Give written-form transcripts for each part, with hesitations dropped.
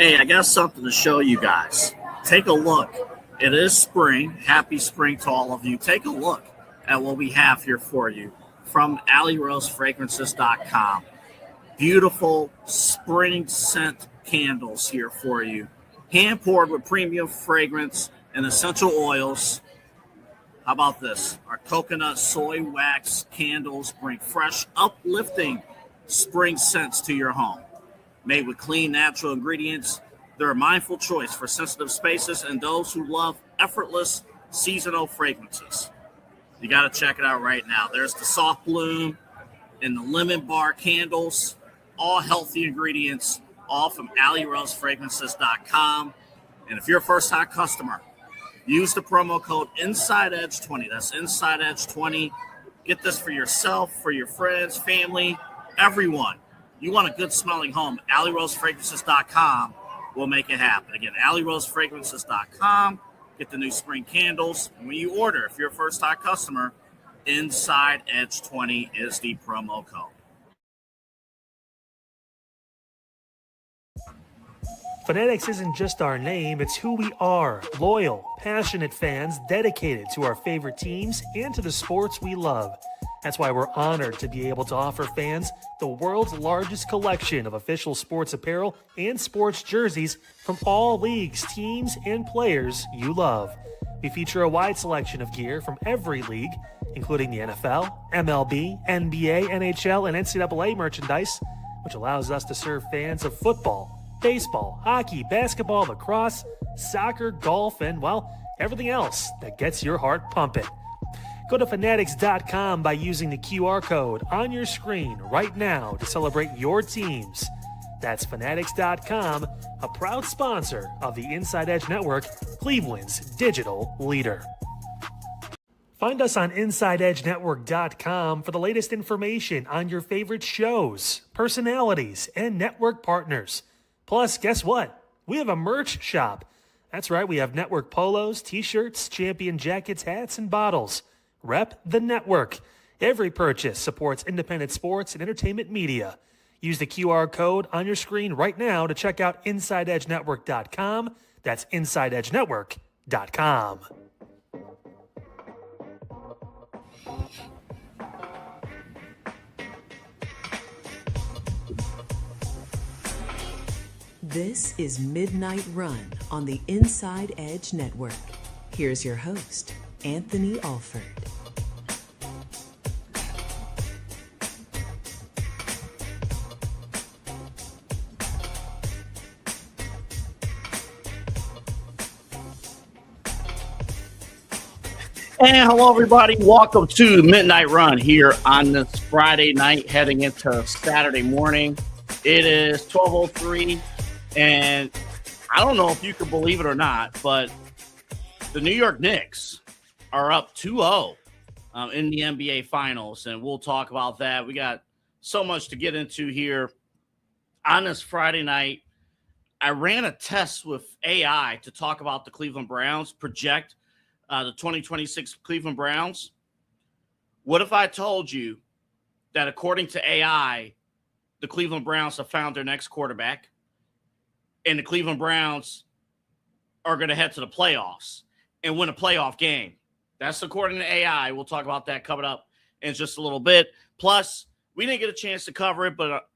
Hey, I got something to show you guys. Take a look. It is spring. Happy spring to all of you. Take a look at what we have here for you from AlleyRoseFragrances.com. Beautiful spring scent candles here for you. Hand poured with premium fragrance and essential oils. How about this? Our coconut soy wax candles bring fresh, uplifting spring scents to your home. Made with clean, natural ingredients, they're a mindful choice for sensitive spaces and those who love effortless seasonal fragrances. You got to check it out right now. There's the soft bloom and the lemon bar candles, all healthy ingredients, all from AlleyRoseFragrances.com. And if you're a first-time customer, use the promo code InsideEdge20. That's InsideEdge20. Get this for yourself, for your friends, family, everyone. You want a good smelling home, AlleyRoseFragrances.com will make it happen. Again, AlleyRoseFragrances.com. Get the new spring candles. And when you order, if you're a first-time customer, Inside Edge 20 is the promo code. Fanatics isn't just our name, it's who we are. Loyal, passionate fans dedicated to our favorite teams and to the sports we love. That's why we're honored to be able to offer fans the world's largest collection of official sports apparel and sports jerseys from all leagues, teams, and players you love. We feature a wide selection of gear from every league, including the NFL, MLB, NBA, NHL, and NCAA merchandise, which allows us to serve fans of football, baseball, hockey, basketball, lacrosse, soccer, golf, and, well, everything else that gets your heart pumping. Go to Fanatics.com by using the QR code on your screen right now to celebrate your teams. That's Fanatics.com, a proud sponsor of the Inside Edge Network, Cleveland's digital leader. Find us on InsideEdgeNetwork.com for the latest information on your favorite shows, personalities, and network partners. Plus, guess what? We have a merch shop. That's right, we have network polos, t-shirts, champion jackets, hats, and bottles. Rep the network. Every purchase supports independent sports and entertainment media. Use the QR code on your screen right now to check out InsideEdgeNetwork.com. That's InsideEdgeNetwork.com. This is Midnight Run on the Inside Edge Network. Here's your host, Anthony Alford. And hello, everybody. Welcome to Midnight Run here on this Friday night, heading into Saturday morning. It is 12:03, and I don't know if you can believe it or not, but the New York Knicks are up 2-0 in the NBA Finals, and we'll talk about that. We got so much to get into here on this Friday night. I ran a test with AI to talk about the Cleveland Browns, project the 2026 Cleveland Browns. What if I told you that according to AI, the Cleveland Browns have found their next quarterback, and the Cleveland Browns are going to head to the playoffs and win a playoff game? That's according to AI. We'll talk about that coming up in just a little bit. Plus, we didn't get a chance to cover it, but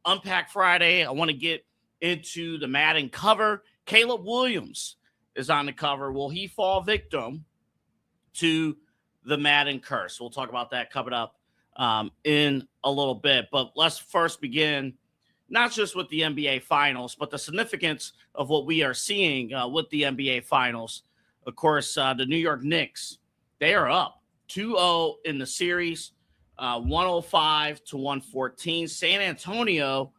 Unpack Friday, I want to get into the Madden cover. Caleb Williams is on the cover. Will he fall victim to the Madden curse? We'll talk about that coming up in a little bit. But let's first begin not just with the NBA Finals, but the significance of what we are seeing with the NBA Finals. Of course, the New York Knicks, they are up 2-0 in the series, 105-114. San Antonio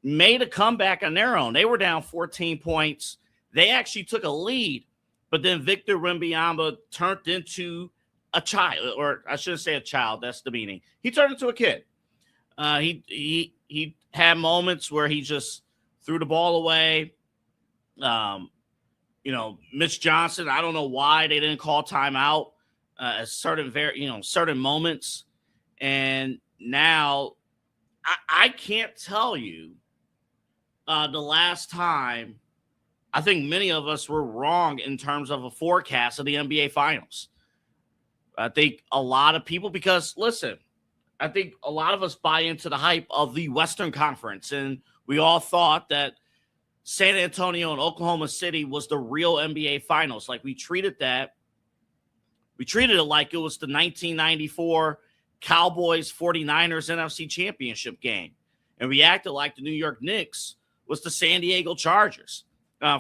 made a comeback on their own. They were down 14 points. They actually took a lead, but then Victor Wembanyama turned into a child, or I shouldn't say a child. That's the meaning. He turned into a kid. He had moments where he just threw the ball away. Mitch Johnson, I don't know why they didn't call timeout at certain moments. And now I can't tell you the last time I think many of us were wrong in terms of a forecast of the NBA Finals. I think a lot of people, because listen, I think a lot of us buy into the hype of the Western Conference, and we all thought that San Antonio and Oklahoma City was the real NBA Finals. Like, we treated it like it was the 1994 Cowboys 49ers NFC Championship game. And we acted like the New York Knicks was the San Diego Chargers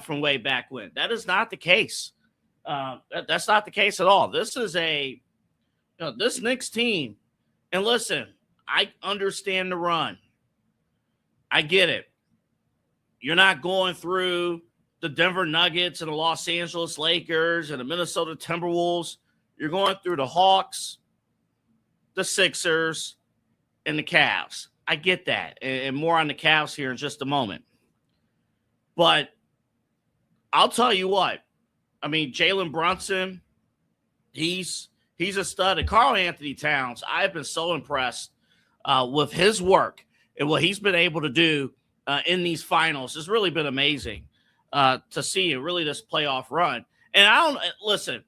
from way back when. That is not the case. That's not the case at all. This is this Knicks team. And listen, I understand the run. I get it. You're not going through the Denver Nuggets and the Los Angeles Lakers and the Minnesota Timberwolves. You're going through the Hawks, the Sixers, and the Cavs. I get that. And more on the Cavs here in just a moment. But I'll tell you what. I mean, Jalen Brunson, he's a stud. And Karl Anthony Towns, I've been so impressed with his work and what he's been able to do in these finals. It's really been amazing to see it, really, this playoff run. And listen,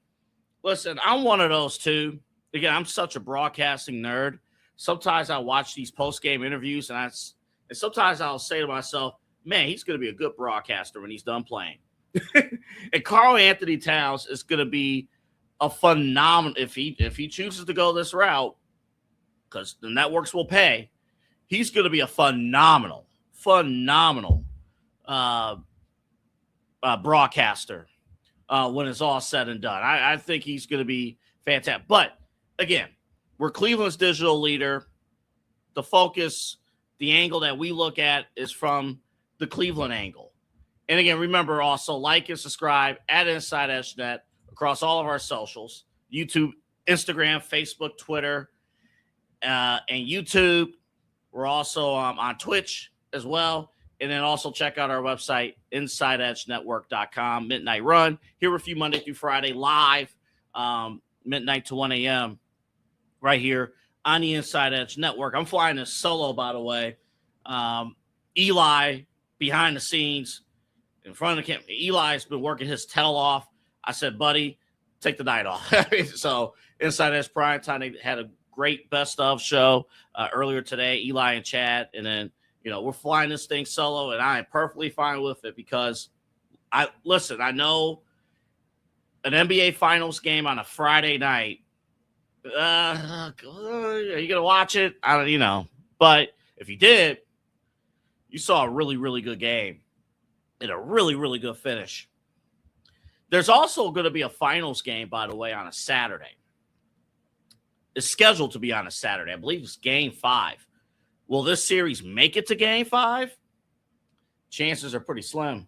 I'm one of those too. Again, I'm such a broadcasting nerd. Sometimes I watch these post-game interviews, and sometimes I'll say to myself, man, he's going to be a good broadcaster when he's done playing. And Karl Anthony Towns is going to be a phenomenal, if he chooses to go this route, because the networks will pay, he's going to be a phenomenal broadcaster when it's all said and done. I think he's going to be fantastic. But again, we're Cleveland's digital leader. The focus, the angle that we look at is from the Cleveland angle. And again, remember also like and subscribe at Inside Edge Net across all of our socials: YouTube, Instagram, Facebook, Twitter, and YouTube. We're also on Twitch as well. And then also check out our website, InsideEdgeNetwork.com. Midnight Run here with you Monday through Friday live, midnight to 1 a.m. right here on the Inside Edge Network. I'm flying this solo, by the way. Eli behind the scenes in front of the camera. Eli's been working his tail off. I said, buddy, take the night off. So Inside Edge Prime Time, they had a great best of show earlier today, Eli and Chad. And then, we're flying this thing solo, and I am perfectly fine with it because I know an NBA Finals game on a Friday night. Are you gonna watch it? I don't, but if you did, you saw a really, really good game and a really, really good finish. There's also going to be a finals game, by the way, on a Saturday. It's scheduled to be on a Saturday. I believe it's Game 5. Will this series make it to Game 5? Chances are pretty slim.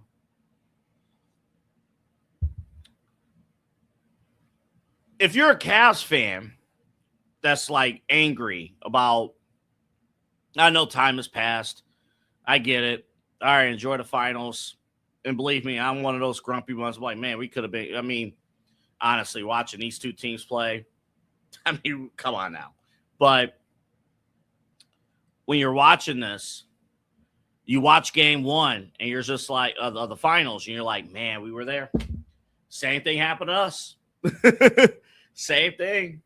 If you're a Cavs fan that's like angry about, I know time has passed. I get it. All right, enjoy the finals. And believe me, I'm one of those grumpy ones. I'm like, man, we could have been. I mean, honestly, watching these two teams play, I mean, come on now. But when you're watching this, you watch Game 1, and you're just like, of the finals, and you're like, man, we were there. Same thing happened to us. Same thing.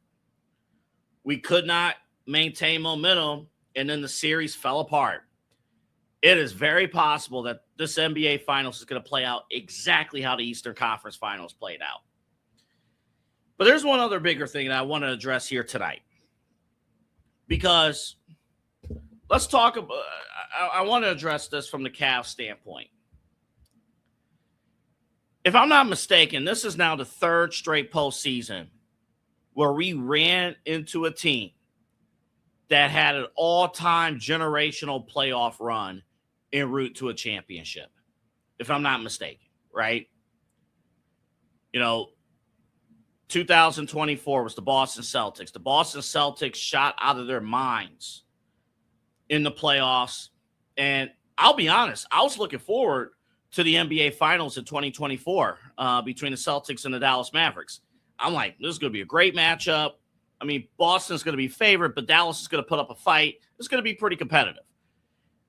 We could not maintain momentum, and then the series fell apart. It is very possible that this NBA Finals is going to play out exactly how the Eastern Conference Finals played out. But there's one other bigger thing that I want to address here tonight. Because let's talk about, I want to address this from the Cavs standpoint. If I'm not mistaken, this is now the third straight postseason where we ran into a team that had an all-time generational playoff run en route to a championship, if I'm not mistaken, right? 2024 was the Boston Celtics. The Boston Celtics shot out of their minds in the playoffs. And I'll be honest, I was looking forward to the NBA Finals in 2024 between the Celtics and the Dallas Mavericks. I'm like, this is going to be a great matchup. I mean, Boston's going to be favored, but Dallas is going to put up a fight. It's going to be pretty competitive.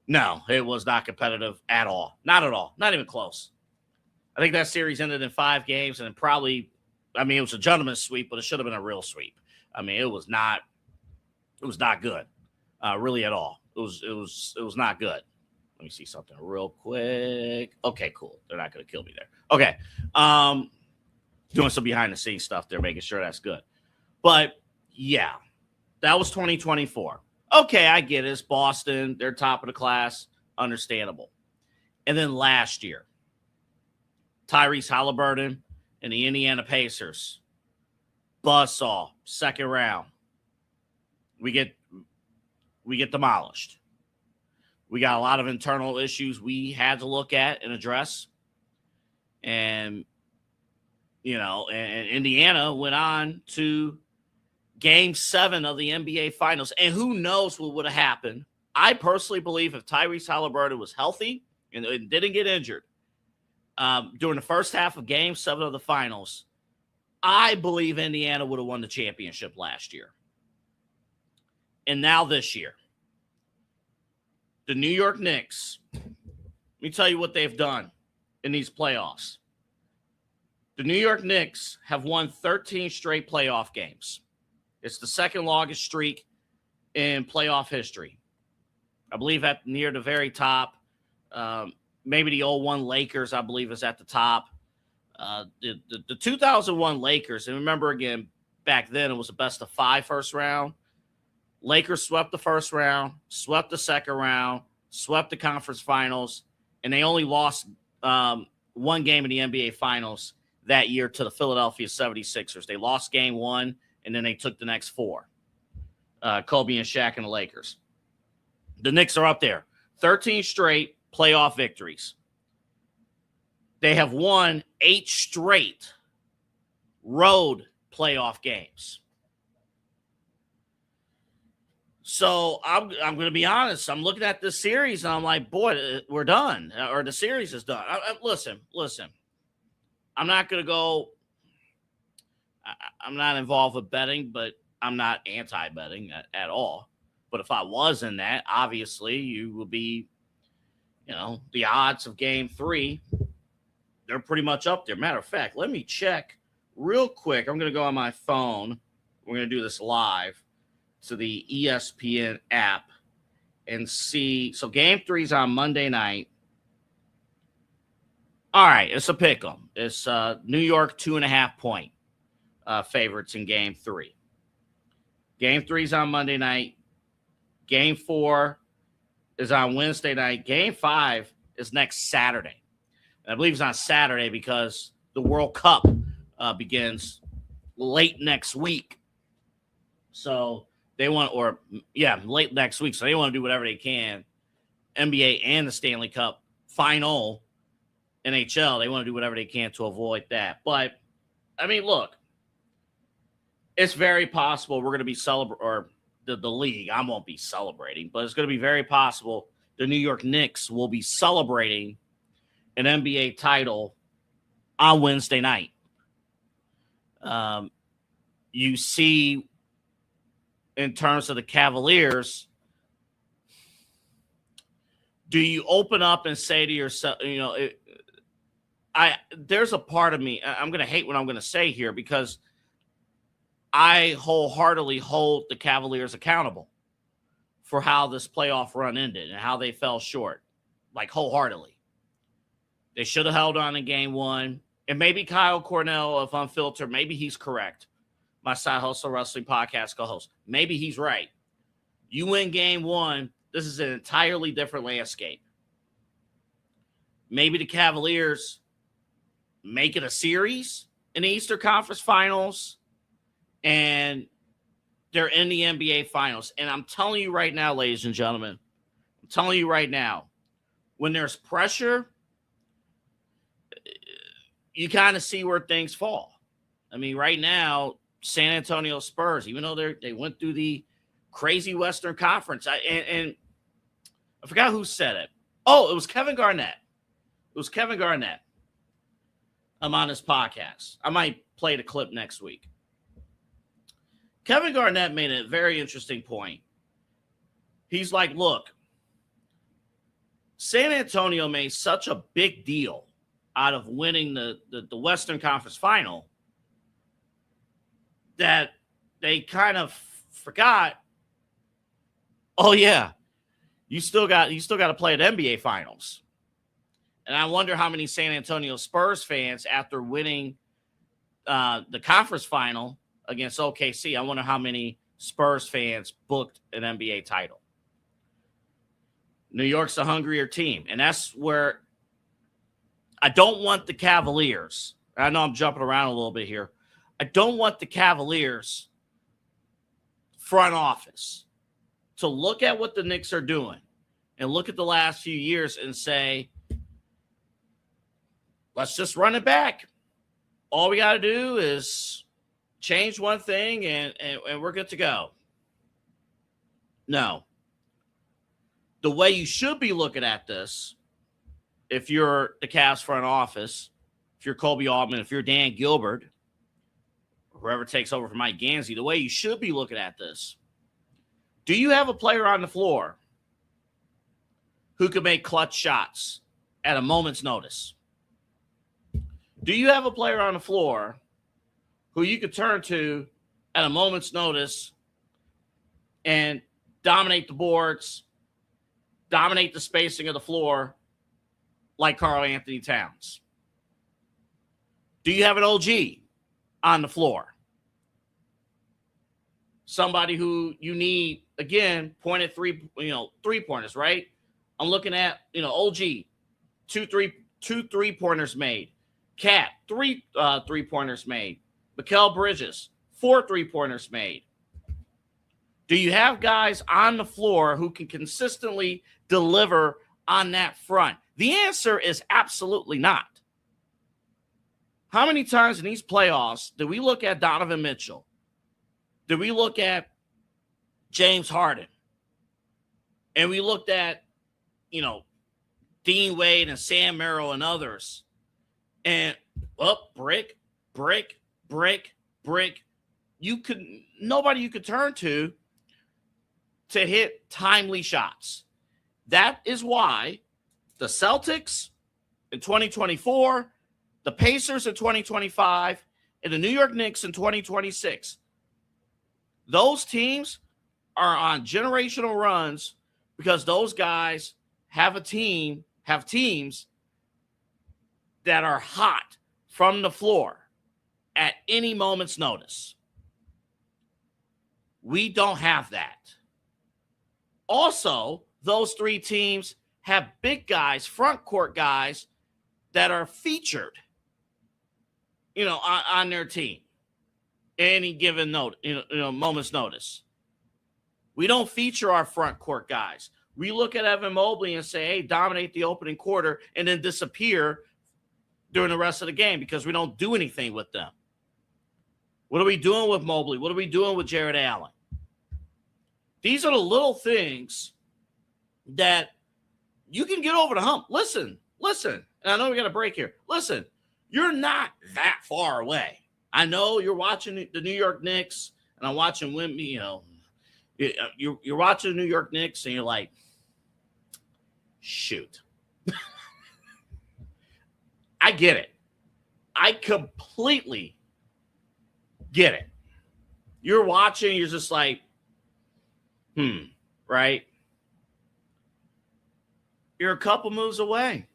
No, it was not competitive at all. Not at all. Not even close. I think that series ended in 5 games, and probably, it was a gentleman's sweep, but it should have been a real sweep. It was not good, really at all. It was not good. Let me see something real quick. Okay, cool. They're not going to kill me there. Okay. Doing some behind the scenes stuff there, making sure that's good. But yeah, that was 2024. Okay, I get it. It's Boston. They're top of the class. Understandable. And then last year, Tyrese Halliburton and the Indiana Pacers. Buzzsaw, second round. We get demolished. We got a lot of internal issues we had to look at and address. And, and Indiana went on to Game 7 of the NBA Finals. And who knows what would have happened. I personally believe if Tyrese Halliburton was healthy and didn't get injured during the first half of Game 7 of the Finals, I believe Indiana would have won the championship last year. And now this year, the New York Knicks, let me tell you what they've done in these playoffs. The New York Knicks have won 13 straight playoff games. It's the second longest streak in playoff history. I believe near the very top. Maybe the 01 Lakers, I believe, is at the top. The 2001 Lakers, and remember again, back then it was a best of 5 first round. Lakers swept the first round, swept the second round, swept the conference finals, and they only lost one game in the NBA Finals that year to the Philadelphia 76ers. They lost game 1, and then they took the next 4. Kobe and Shaq and the Lakers. The Knicks are up there. 13 straight playoff victories. They have won 8 straight road playoff games. So I'm going to be honest. I'm looking at this series, and I'm like, boy, we're done, or the series is done. Listen. I'm not going to go – I'm not involved with betting, but I'm not anti-betting at all. But if I was in that, obviously you would be, the odds of Game 3, they're pretty much up there. Matter of fact, let me check real quick. I'm going to go on my phone. We're going to do this live to the ESPN app and see. So Game 3 is on Monday night. All right, it's a pick 'em. It's New York 2.5-point favorites in Game 3. Game 3 is on Monday night. Game 4 is on Wednesday night. Game 5 is next Saturday. And I believe it's on Saturday because the World Cup begins late next week. So they want, late next week. So they want to do whatever they can. NBA and the Stanley Cup final, NHL, they want to do whatever they can to avoid that. But, look, it's very possible we're going to be celebrating, or the league, I won't be celebrating, but it's going to be very possible the New York Knicks will be celebrating an NBA title on Wednesday night. You see, in terms of the Cavaliers, do you open up and say to yourself, there's a part of me, I'm going to hate what I'm going to say here because I wholeheartedly hold the Cavaliers accountable for how this playoff run ended and how they fell short, like wholeheartedly. They should have held on in Game 1. And maybe Kyle Cornell of Unfiltered, maybe he's correct. My Side Hustle Wrestling Podcast co-host. Maybe he's right. You win Game 1, this is an entirely different landscape. Maybe the Cavaliers make it a series in the Eastern Conference Finals, and they're in the NBA Finals. And I'm telling you right now, ladies and gentlemen, when there's pressure, you kind of see where things fall. Right now, San Antonio Spurs, even though they went through the crazy Western Conference, and I forgot who said it. Oh, it was Kevin Garnett. I'm on his podcast. I might play the clip next week. Kevin Garnett made a very interesting point. He's like, look, San Antonio made such a big deal out of winning the Western Conference Final that they kind of forgot, oh yeah, you still got to play at NBA Finals. And I wonder how many San Antonio Spurs fans, after winning the conference final against OKC, I wonder how many Spurs fans booked an NBA title. New York's a hungrier team, and that's where I don't want the Cavaliers. I know I'm jumping around a little bit here. I don't want the Cavaliers front office to look at what the Knicks are doing and look at the last few years and say, let's just run it back. All we got to do is change one thing and we're good to go. No. The way you should be looking at this, if you're the Cavs front office, if you're Kobe Altman, if you're Dan Gilbert, whoever takes over for Mike Gansey, the way you should be looking at this, do you have a player on the floor who can make clutch shots at a moment's notice? Do you have a player on the floor who you could turn to at a moment's notice and dominate the boards, dominate the spacing of the floor like Karl Anthony Towns? Do you have an OG on the floor? Somebody who you need, again, pointed three-pointers, right? I'm looking at, OG, two three-pointers made. Cat, three three-pointers made. Mikal Bridges, 4 3-pointers made. Do you have guys on the floor who can consistently deliver on that front? The answer is absolutely not. How many times in these playoffs did we look at Donovan Mitchell? Did we look at James Harden? And we looked at, Dean Wade and Sam Merrill and others. And, brick. Nobody you could turn to hit timely shots. That is why the Celtics in 2024, the Pacers in 2025, and the New York Knicks in 2026, those teams are on generational runs because those guys have teams that are hot from the floor at any moment's notice. We don't have that. Also, those 3 teams have big guys, front court guys that are featured, on their team. Any given moment's notice. We don't feature our front court guys. We look at Evan Mobley and say, hey, dominate the opening quarter and then disappear during the rest of the game because we don't do anything with them. What are we doing with Mobley? What are we doing with Jared Allen? These are the little things that you can get over the hump. Listen. And I know we got a break here. Listen, you're not that far away. I know you're watching the New York Knicks, and I'm watching Wemby. You're watching the New York Knicks, and you're like, shoot. I get it. I completely get it. You're watching, you're just like, right? You're a couple moves away.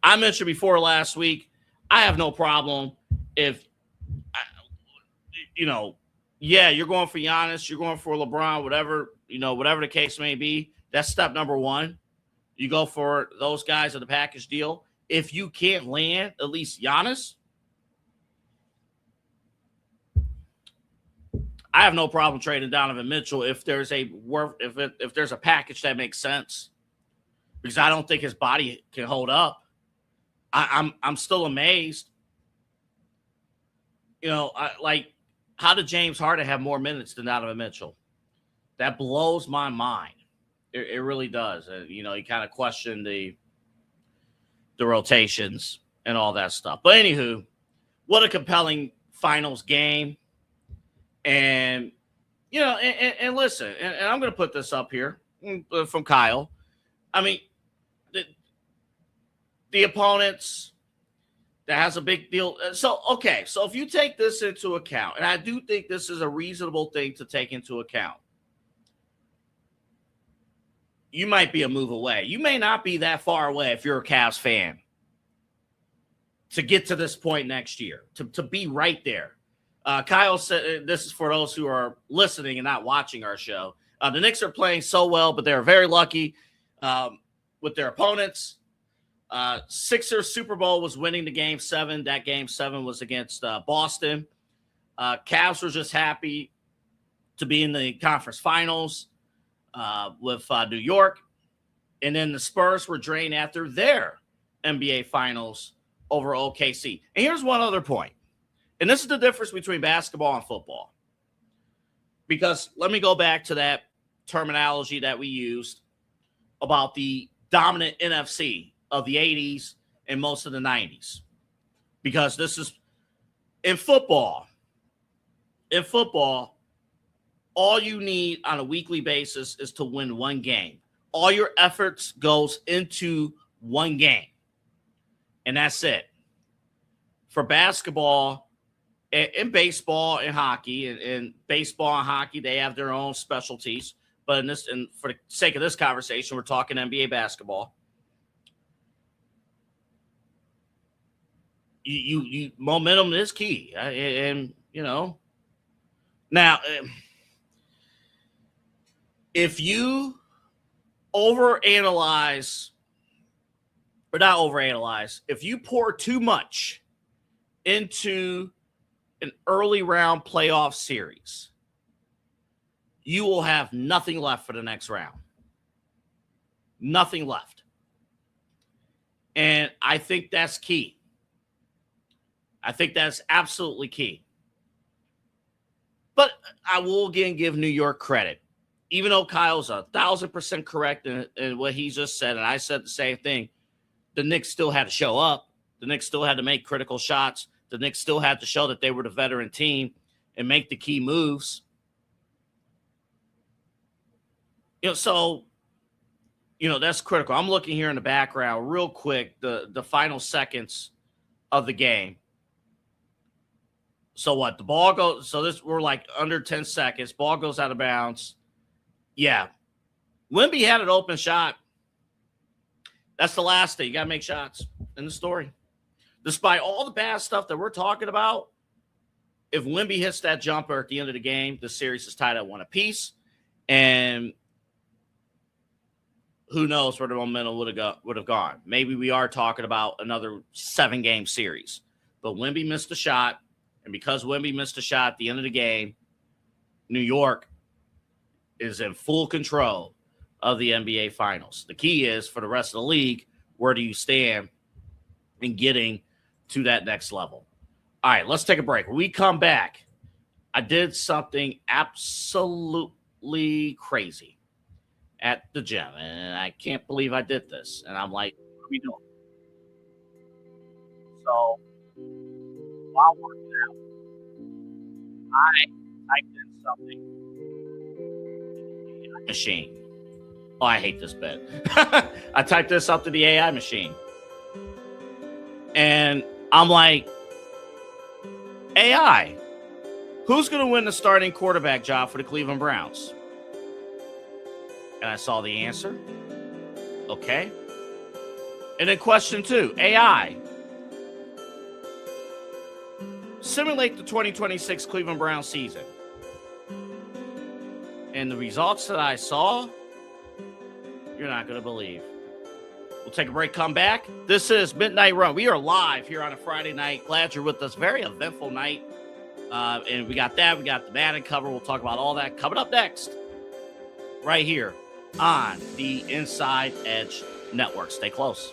I mentioned before last week, I have no problem if, you're going for Giannis, you're going for LeBron, whatever the case may be. That's step number 1. You go for those guys in the package deal. If you can't land at least Giannis, I have no problem trading Donovan Mitchell if there's if there's a package that makes sense, because I don't think his body can hold up. I'm still amazed. How did James Harden have more minutes than Donovan Mitchell? That blows my mind. It really does. You kind of question the rotations and all that stuff. But anywho, what a compelling finals game. And And listen, and I'm going to put this up here from Kyle. I mean, the opponents, that has a big deal. So if you take this into account, and I do think this is a reasonable thing to take into account, you might be a move away. You may not be that far away if you're a Cavs fan to get to this point next year, to be right there. Kyle said, this is for those who are listening and not watching our show. The Knicks are playing so well, but they're very lucky with their opponents. Sixers Super Bowl was winning the Game 7. That Game 7 was against Boston. Cavs were just happy to be in the conference finals with New York. And then the Spurs were drained after their NBA finals over OKC. And here's one other point. And this is the difference between basketball and football. Because let me go back to that terminology that we used about the dominant NFC of the 80s and most of the 90s. Because this is in football, all you need on a weekly basis is to win one game. All your efforts goes into one game. And that's it. For basketball and baseball and hockey, and baseball and hockey, they have their own specialties. But and for the sake of this conversation, we're talking NBA basketball. You momentum is key, and now if you if you pour too much into an early round playoff series, you will have nothing left for the next round. Nothing left. And I think that's key. I think that's absolutely key. But I will again give New York credit. Even though Kyle's 1,000% correct in what he just said, and I said the same thing, the Knicks still had to show up. The Knicks still had to make critical shots. The Knicks still had to show that they were the veteran team and make the key moves. So that's critical. I'm looking here in the background real quick, the final seconds of the game. So what? The ball goes. So we're like under 10 seconds. Ball goes out of bounds. Yeah. Wemby had an open shot. That's the last thing. You got to make shots in the story. Despite all the bad stuff that we're talking about, if Wemby hits that jumper at the end of the game, the series is tied at 1 apiece. And who knows where the momentum would have gone. Maybe we are talking about another 7-game series. But Wemby missed a shot. And because Wemby missed a shot at the end of the game, New York is in full control of the NBA Finals. The key is, for the rest of the league, where do you stand in getting to that next level? All right, let's take a break. When we come back, I did something absolutely crazy at the gym, and I can't believe I did this. And I'm like, what are we doing? So while working out, I typed in something in the machine. Oh, I hate this bit. I typed this up to the AI machine. And I'm like, AI, who's going to win the starting quarterback job for the Cleveland Browns? And I saw the answer. Okay. And then question 2, AI, simulate the 2026 Cleveland Browns season. And the results that I saw, you're not going to believe. We'll take a break, come back. This is Midnight Run. We are live here on a Friday night. Glad you're with us. Very eventful night. And we got that. We got the Madden cover. We'll talk about all that coming up next right here on the Inside Edge Network. Stay close.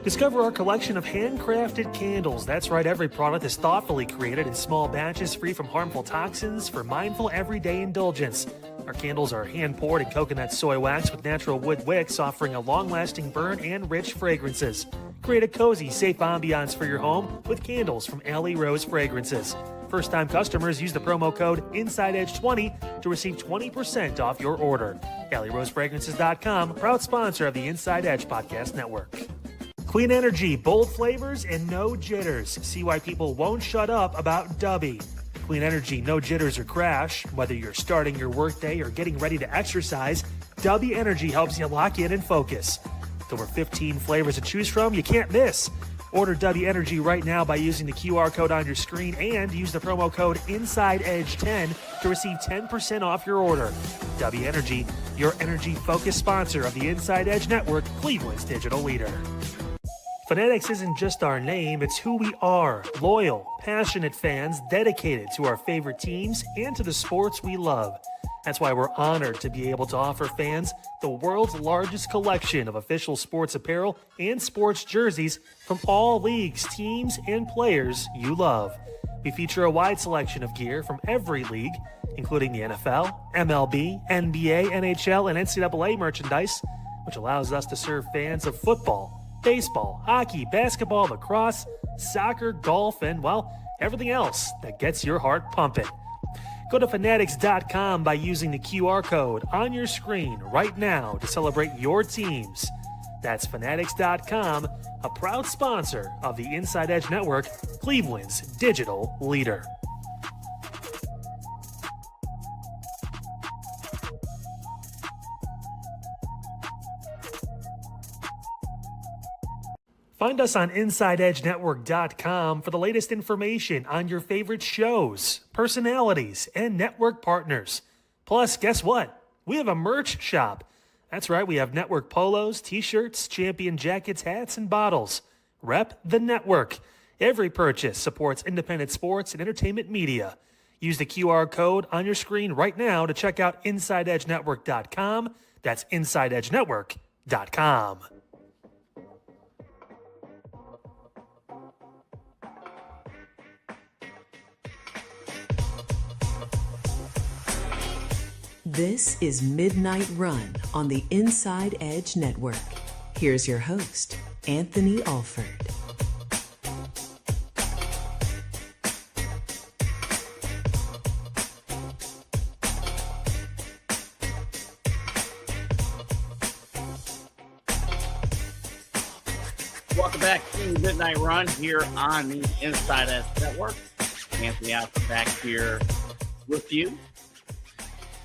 Discover our collection of handcrafted candles. That's right, every product is thoughtfully created in small batches free from harmful toxins for mindful everyday indulgence. Our candles are hand-poured in coconut soy wax with natural wood wicks, offering a long-lasting burn and rich fragrances. Create a cozy, safe ambiance for your home with candles from Alley Rose Fragrances. First-time customers use the promo code InsideEdge20 to receive 20% off your order. AlleyRoseFragrances.com, proud sponsor of the Inside Edge Podcast Network. Clean energy, bold flavors, and no jitters. See why people won't shut up about Dubby. Clean energy, no jitters or crash. Whether you're starting your workday or getting ready to exercise, Dubby Energy helps you lock in and focus. With over 15 flavors to choose from, you can't miss. Order Dubby Energy right now by using the QR code on your screen and use the promo code InsideEdge10 to receive 10% off your order. Dubby Energy, your energy-focused sponsor of the Inside Edge Network, Cleveland's digital leader. Fanatics isn't just our name, it's who we are. Loyal, passionate fans dedicated to our favorite teams and to the sports we love. That's why we're honored to be able to offer fans the world's largest collection of official sports apparel and sports jerseys from all leagues, teams, and players you love. We feature a wide selection of gear from every league, including the NFL, MLB, NBA, NHL, and NCAA merchandise, which allows us to serve fans of football, baseball, hockey, basketball, lacrosse, soccer, golf, and, well, everything else that gets your heart pumping. Go to Fanatics.com by using the QR code on your screen right now to celebrate your teams. That's Fanatics.com, a proud sponsor of the Inside Edge Network, Cleveland's digital leader. Find us on InsideEdgeNetwork.com for the latest information on your favorite shows, personalities, and network partners. Plus, guess what? We have a merch shop. That's right, we have network polos, t-shirts, champion jackets, hats, and bottles. Rep the network. Every purchase supports independent sports and entertainment media. Use the QR code on your screen right now to check out InsideEdgeNetwork.com. That's InsideEdgeNetwork.com. This is Midnight Run on the Inside Edge Network. Here's your host, Anthony Alford. Welcome back to Midnight Run here on the Inside Edge Network. Anthony Alford back here with you.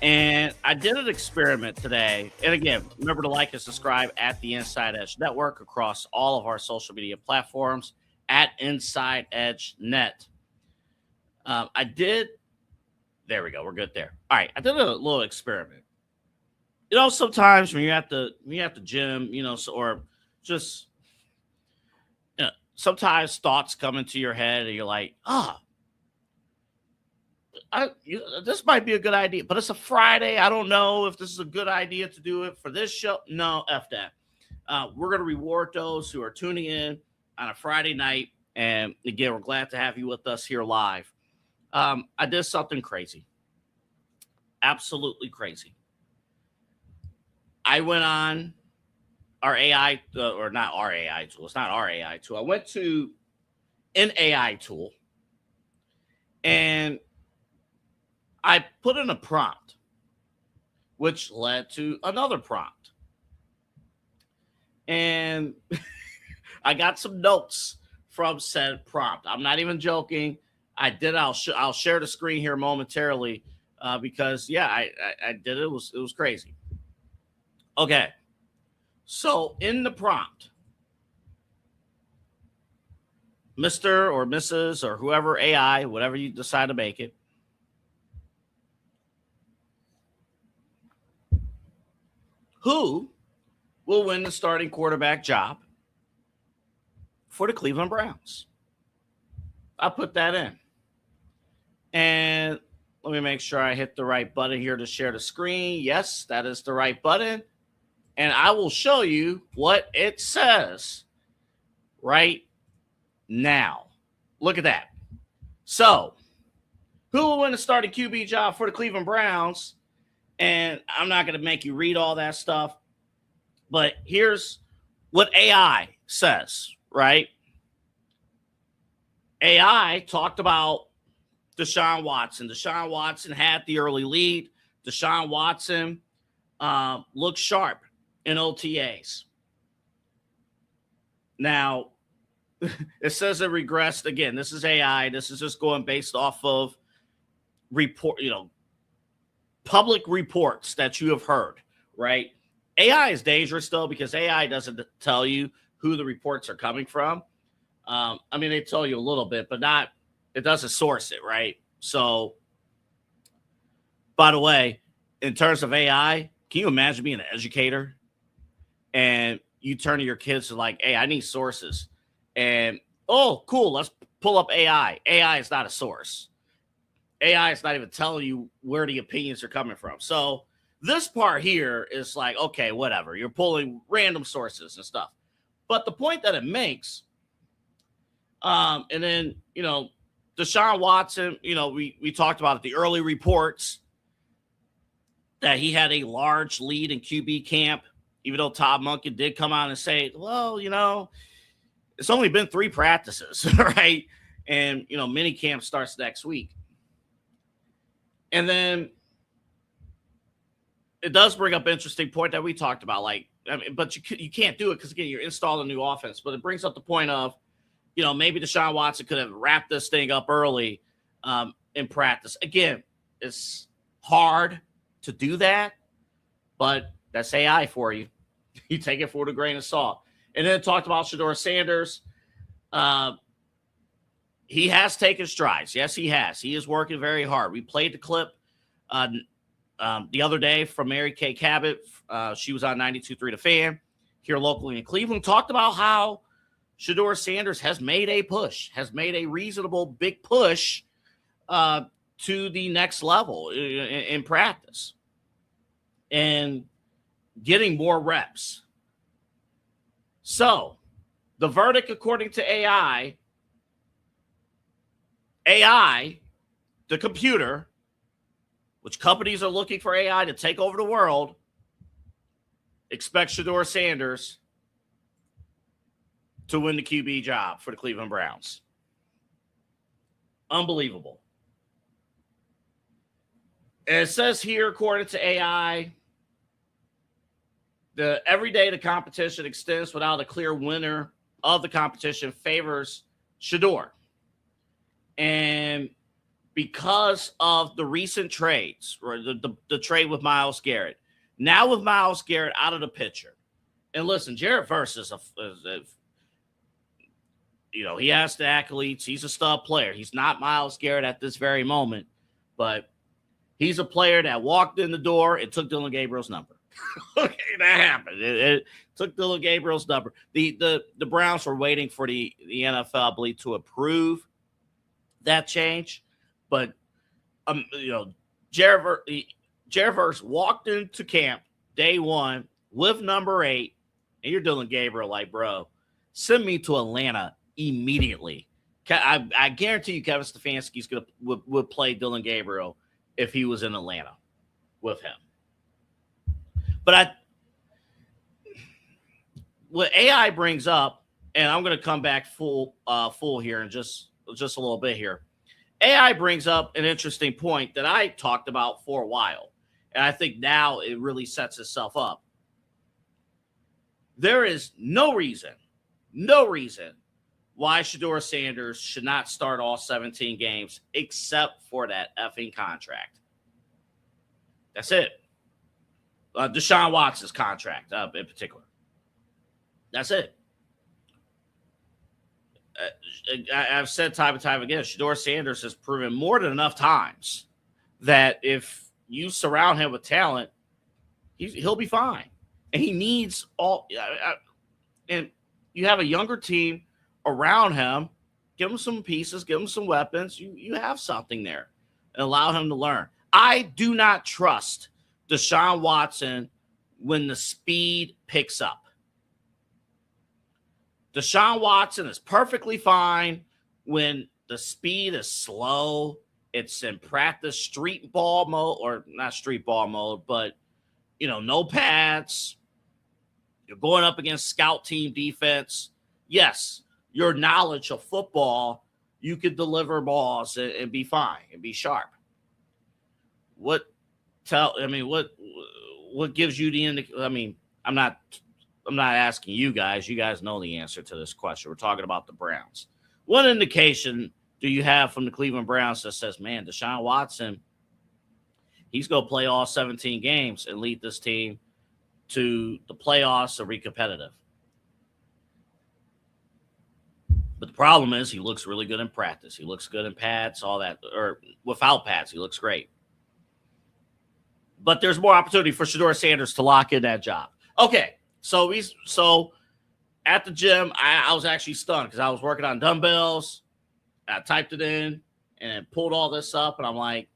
And I did an experiment today. And again, remember to like and subscribe at the Inside Edge Network across all of our social media platforms at Inside Edge Net. There we go. We're good there. All right. I did a little experiment. You know, sometimes when you're at the gym, you know, or just, you know, sometimes thoughts come into your head and you're like, this might be a good idea, but it's a Friday. I don't know if this is a good idea to do it for this show. No, F that. We're going to reward those who are tuning in on a Friday night. And again, we're glad to have you with us here live. I did something crazy. Absolutely crazy. I went on our AI, or not our AI tool. It's not our AI tool. I went to an AI tool and I put in a prompt, which led to another prompt. And I got some notes from said prompt. I'm not even joking. I did. I'll share the screen here momentarily because, yeah, I did. It was crazy. Okay. So in the prompt, Mr. or Mrs. or whoever AI, whatever you decide to make it, who will win the starting quarterback job for the Cleveland Browns? I put that in. And let me make sure I hit the right button here to share the screen. Yes, that is the right button. And I will show you what it says right now. Look at that. So, who will win the starting QB job for the Cleveland Browns? And I'm not going to make you read all that stuff, but here's what AI says, right? AI talked about Deshaun Watson. Deshaun Watson had the early lead. Deshaun Watson looked sharp in OTAs. Now, it says it regressed. Again, this is AI. This is just going based off of public reports that you have heard, right? AI is dangerous, though, because AI doesn't tell you who the reports are coming from. I mean, they tell you a little bit, but it doesn't source it, right? So, by the way, in terms of AI, can you imagine being an educator and you turn to your kids and like, hey, I need sources. And, oh, cool, let's pull up AI. AI is not a source. AI is not even telling you where the opinions are coming from. So this part here is like, okay, whatever. You're pulling random sources and stuff. But the point that it makes, and then, Deshaun Watson, we talked about it, the early reports that he had a large lead in QB camp, even though Todd Monken did come out and say, well, it's only been 3 practices, right? And, mini camp starts next week. And then it does bring up an interesting point that we talked about, but you can't do it because, again, you're installing a new offense. But it brings up the point of, maybe Deshaun Watson could have wrapped this thing up early in practice. Again, it's hard to do that, but that's AI for you. You take it for a grain of salt. And then talked about Shedeur Sanders. He has taken strides. Yes, he has. He is working very hard. We played the clip the other day from Mary Kay Cabot. She was on 92.3 The Fan here locally in Cleveland. Talked about how Shedeur Sanders has made a push, has made a reasonable big push to the next level in practice and getting more reps. So the verdict, according to AI, the computer, which companies are looking for AI to take over the world, expect Shedeur Sanders to win the QB job for the Cleveland Browns. Unbelievable. And it says here, according to AI, every day the competition extends without a clear winner of the competition favors Shedeur. And because of the recent trades, or the trade with Myles Garrett, now with Myles Garrett out of the picture, and listen, Jared Verse he has the accolades. He's a stud player. He's not Myles Garrett at this very moment, but he's a player that walked in the door and took Dylan Gabriel's number. Okay, that happened. It took Dylan Gabriel's number. The Browns were waiting for the NFL, I believe, to approve that change, but Jared Verse walked into camp day one with number 8, and you're Dylan Gabriel, like, bro, send me to Atlanta immediately. I guarantee you Kevin Stefanski's would play Dylan Gabriel if he was in Atlanta with him. But what AI brings up, and I'm going to come back full here in just a little bit here. AI brings up an interesting point that I talked about for a while, and I think now it really sets itself up. There is no reason why Shedeur Sanders should not start all 17 games except for that effing contract. That's it. Deshaun Watson's contract in particular. That's it. I've said time and time again, Shedeur Sanders has proven more than enough times that if you surround him with talent, he'll be fine. And he needs all and you have a younger team around him, give him some pieces, give him some weapons. You have something there and allow him to learn. I do not trust Deshaun Watson when the speed picks up. Deshaun Watson is perfectly fine when the speed is slow It's in practice street ball mode, or not street ball mode, but, no pads. You're going up against scout team defense. Yes, your knowledge of football, you could deliver balls and be fine and be sharp. What gives you the I'm not asking you guys. You guys know the answer to this question. We're talking about the Browns. What indication do you have from the Cleveland Browns that says, man, Deshaun Watson, he's going to play all 17 games and lead this team to the playoffs or be competitive? But the problem is he looks really good in practice. He looks good in pads, all that, or without pads, he looks great. But there's more opportunity for Shedeur Sanders to lock in that job. Okay, so at the gym, I was actually stunned because I was working on dumbbells. I typed it in and pulled all this up, and I'm like,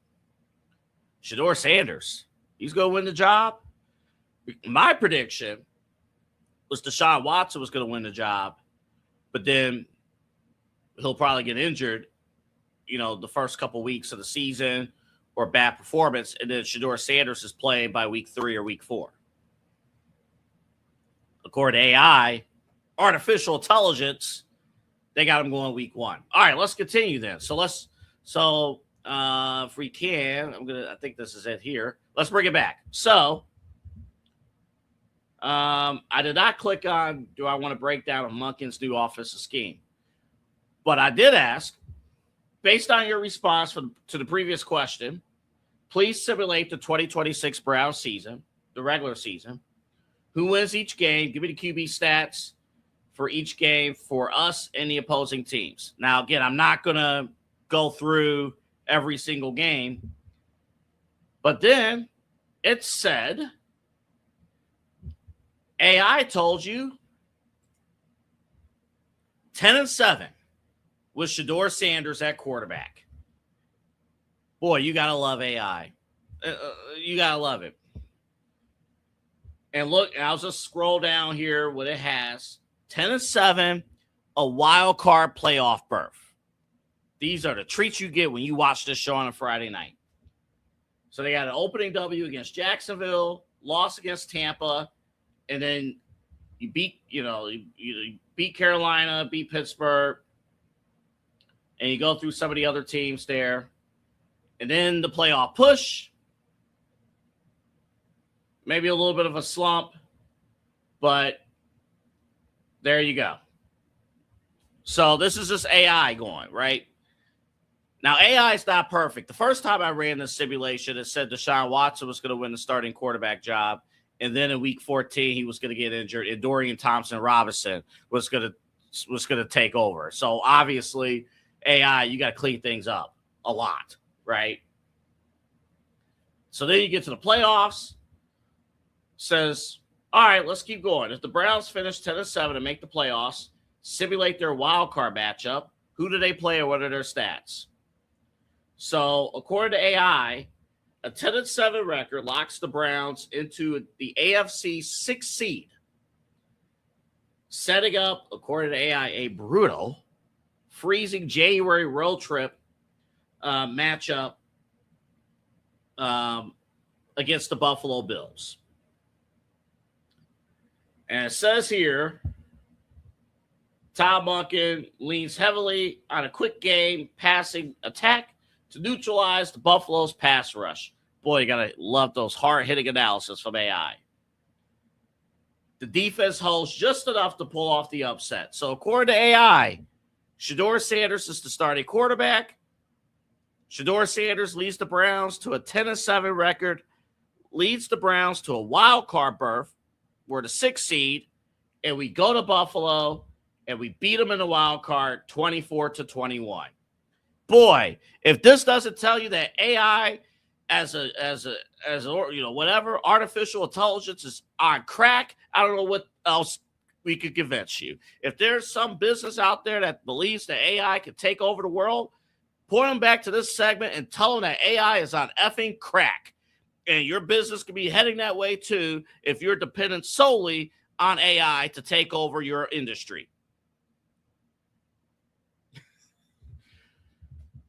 Shedeur Sanders, he's going to win the job? My prediction was Deshaun Watson was going to win the job, but then he'll probably get injured, the first couple weeks of the season or bad performance, and then Shedeur Sanders is playing by week 3 or week 4. According to AI, artificial intelligence, they got him going week 1. All right, let's continue then. So if we can, I think this is it here. Let's bring it back. So I did not click on, do I want to break down Monken's new offensive scheme? But I did ask, based on your response to the previous question, please simulate the 2026 Browns season, the regular season. Who wins each game? Give me the QB stats for each game for us and the opposing teams. Now, again, I'm not going to go through every single game. But then it said, AI told you 10-7 with Shedeur Sanders at quarterback. Boy, you got to love AI. You got to love it. And look, I'll just scroll down here what it has. 10-7, a wild card playoff berth. These are the treats you get when you watch this show on a Friday night. So they got an opening W against Jacksonville, loss against Tampa, and then you beat, you beat Carolina, beat Pittsburgh, and you go through some of the other teams there. And then the playoff push. Maybe a little bit of a slump, but there you go. So this is just AI going, right? Now, AI is not perfect. The first time I ran this simulation, it said Deshaun Watson was going to win the starting quarterback job. And then in week 14, he was going to get injured. And Dorian Thompson-Robinson was going to take over. So obviously, AI, you got to clean things up a lot, right? So then you get to the playoffs. Says, all right, let's keep going. If the Browns finish 10-7 and make the playoffs, simulate their wild card matchup. Who do they play and what are their stats? So according to AI, a 10-7 record locks the Browns into the AFC 6th seed, setting up, according to AI, a brutal, freezing January road trip matchup against the Buffalo Bills. And it says here, Tom Monken leans heavily on a quick game passing attack to neutralize the Buffalo's pass rush. Boy, you got to love those hard-hitting analysis from AI. The defense holds just enough to pull off the upset. So according to AI, Shedeur Sanders is the starting quarterback. Shedeur Sanders leads the Browns to a 10-7 record, leads the Browns to a wild card berth. We're the 6th seed, and we go to Buffalo, and we beat them in the wild card 24-21. Boy, if this doesn't tell you that AI as whatever artificial intelligence is on crack, I don't know what else we could convince you. If there's some business out there that believes that AI can take over the world, point them back to this segment and tell them that AI is on effing crack. And your business could be heading that way too if you're dependent solely on AI to take over your industry.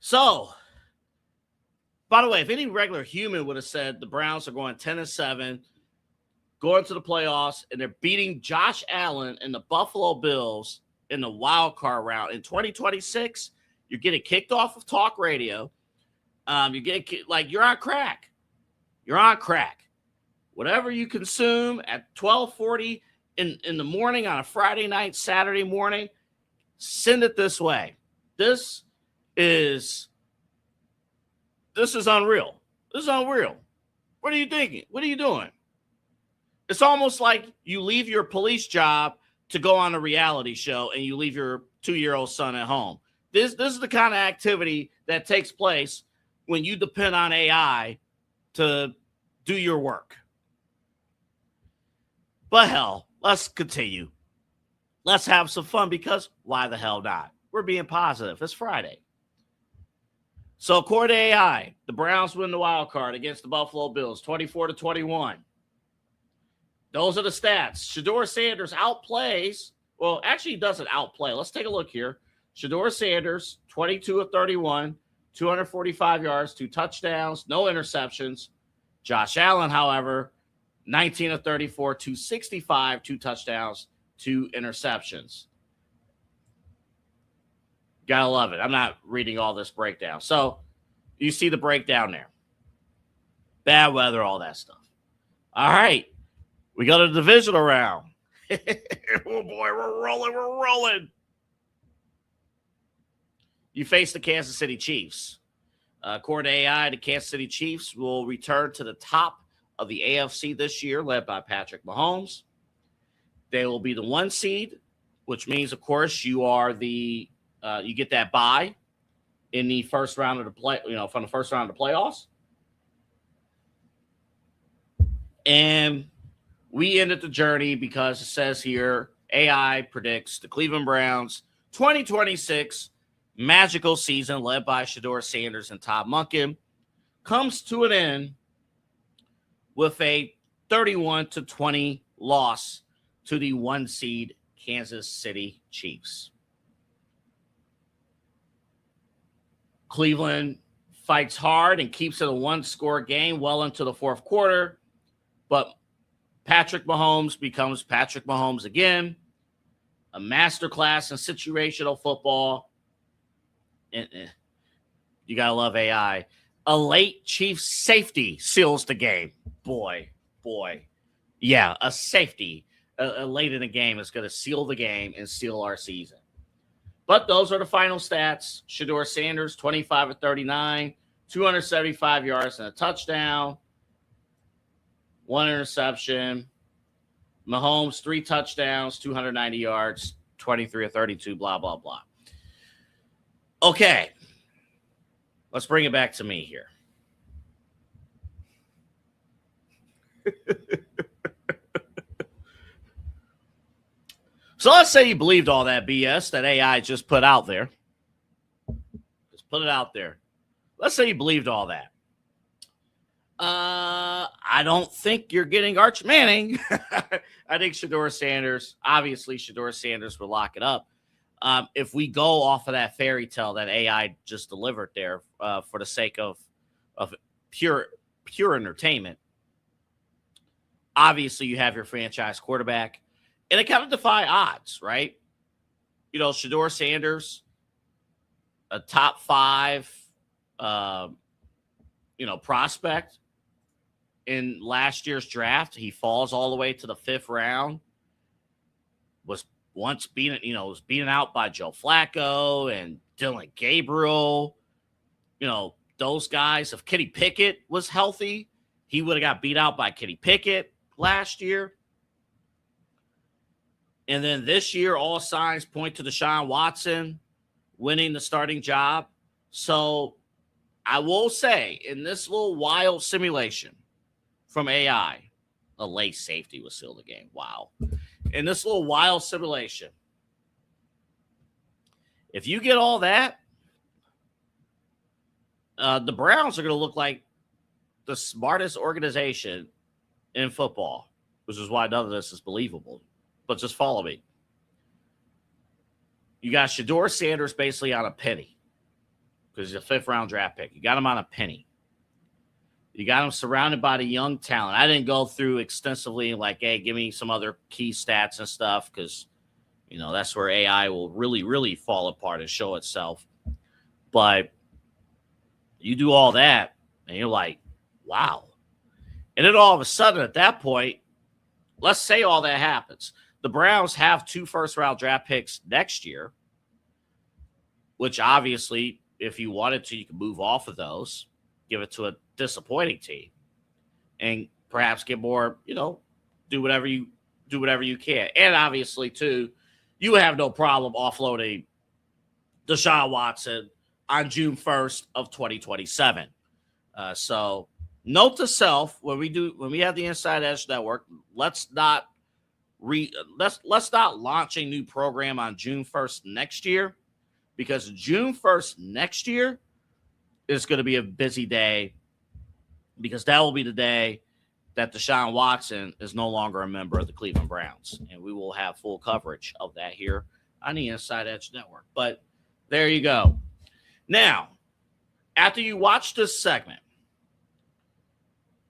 So, By the way, if any regular human would have said the Browns are going 10-7, going to the playoffs, and they're beating Josh Allen and the Buffalo Bills in the wild card round in 2026, you're getting kicked off of talk radio. You're getting you're on crack. You're on crack. Whatever you consume at 12:40 in the morning on a Friday night, Saturday morning, send it this way. This is unreal. This is unreal. What are you thinking? What are you doing? It's almost like you leave your police job to go on a reality show and you leave your 2-year-old son at home. This is the kind of activity that takes place when you depend on AI to do your work. But hell, let's continue. Let's have some fun because why the hell not? We're being positive. It's Friday. So according to AI, the Browns win the wild card against the Buffalo Bills, 24-21. Those are the stats. Shedeur Sanders outplays. Well, actually, he doesn't outplay. Let's take a look here. Shedeur Sanders, 22 of 31, 245 yards, 2 touchdowns, no interceptions. Josh Allen, however, 19 of 34, 265, 2 touchdowns, 2 interceptions. Gotta love it. I'm not reading all this breakdown. So you see the breakdown there. Bad weather, all that stuff. All right. We got a divisional round. Oh, boy, we're rolling. You face the Kansas City Chiefs. According to AI, the Kansas City Chiefs will return to the top of the AFC this year, led by Patrick Mahomes. They will be the 1 seed, which means, of course, you are you get that bye in the first round of from the first round of the playoffs. And we ended the journey because it says here, AI predicts the Cleveland Browns 2026 magical season led by Shedeur Sanders and Todd Monken comes to an end with a 31-20 loss to the 1 seed Kansas City Chiefs. Cleveland fights hard and keeps it a 1-score game well into the fourth quarter, but Patrick Mahomes becomes Patrick Mahomes again, a masterclass in situational football. You got to love AI. A late Chiefs safety seals the game. Boy. Yeah, a safety late in the game is going to seal the game and seal our season. But those are the final stats. Shedeur Sanders, 25 of 39, 275 yards and a touchdown, 1 interception. Mahomes, 3 touchdowns, 290 yards, 23 of 32, blah, blah, blah. Okay. Let's bring it back to me here. So let's say you believed all that BS that AI just put out there. Just put it out there. Let's say you believed all that. I don't think you're getting Arch Manning. I think Shedeur Sanders will lock it up. If we go off of that fairy tale that AI just delivered there for the sake of pure entertainment, obviously you have your franchise quarterback. And it kind of defy odds, right? Shedeur Sanders, a top 5, prospect in last year's draft. He falls all the way to the 5th round. Was once beaten out by Joe Flacco and Dylan Gabriel. Those guys. If Kenny Pickett was healthy, he would have got beat out by Kenny Pickett last year. And then this year, all signs point to Deshaun Watson winning the starting job. So I will say, in this little wild simulation from AI, a late safety will seal the game. Wow. In this little wild simulation, if you get all that, the Browns are going to look like the smartest organization in football, which is why none of this is believable. But just follow me. You got Shedeur Sanders basically on a penny because he's a 5th round draft pick. You got him on a penny. You got them surrounded by the young talent. I didn't go through extensively like, hey, give me some other key stats and stuff because, that's where AI will really, really fall apart and show itself. But you do all that, and you're like, wow. And then all of a sudden at that point, let's say all that happens. The Browns have 2 first-round draft picks next year, which obviously, if you wanted to, you could move off of those, give it to a disappointing team, and perhaps get more, do whatever you can. And obviously, too, you have no problem offloading Deshaun Watson on June 1st of 2027. So note to self, when we have the Inside Edge Network, let's not launch a new program on June 1st next year, because June 1st next year is going to be a busy day, because that will be the day that Deshaun Watson is no longer a member of the Cleveland Browns, and we will have full coverage of that here on the Inside Edge Network. But there you go. Now, after you watch this segment,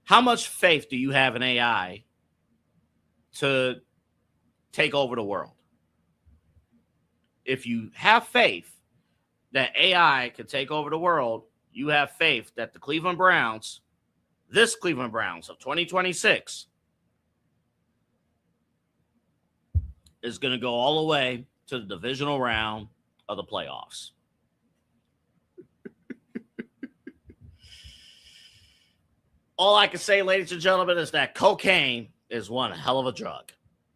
how much faith do you have in AI to take over the world? If you have faith that AI can take over the world, you have faith that the Cleveland Browns, this Cleveland Browns of 2026, is going to go all the way to the divisional round of the playoffs. All I can say, ladies and gentlemen, is that cocaine is one hell of a drug.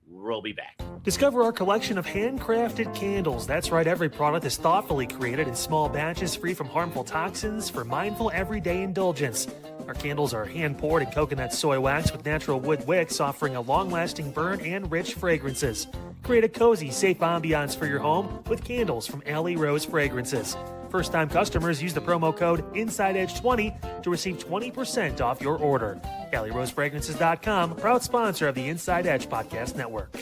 We'll be back. Discover our collection of handcrafted candles. That's right, every product is thoughtfully created in small batches free from harmful toxins for mindful everyday indulgence. Our candles are hand-poured in coconut soy wax with natural wood wicks, offering a long-lasting burn and rich fragrances. Create a cozy, safe ambiance for your home with candles from Alley Rose Fragrances. First-time customers use the promo code InsideEdge20 to receive 20% off your order. AlleyRoseFragrances.com, proud sponsor of the Inside Edge Podcast Network.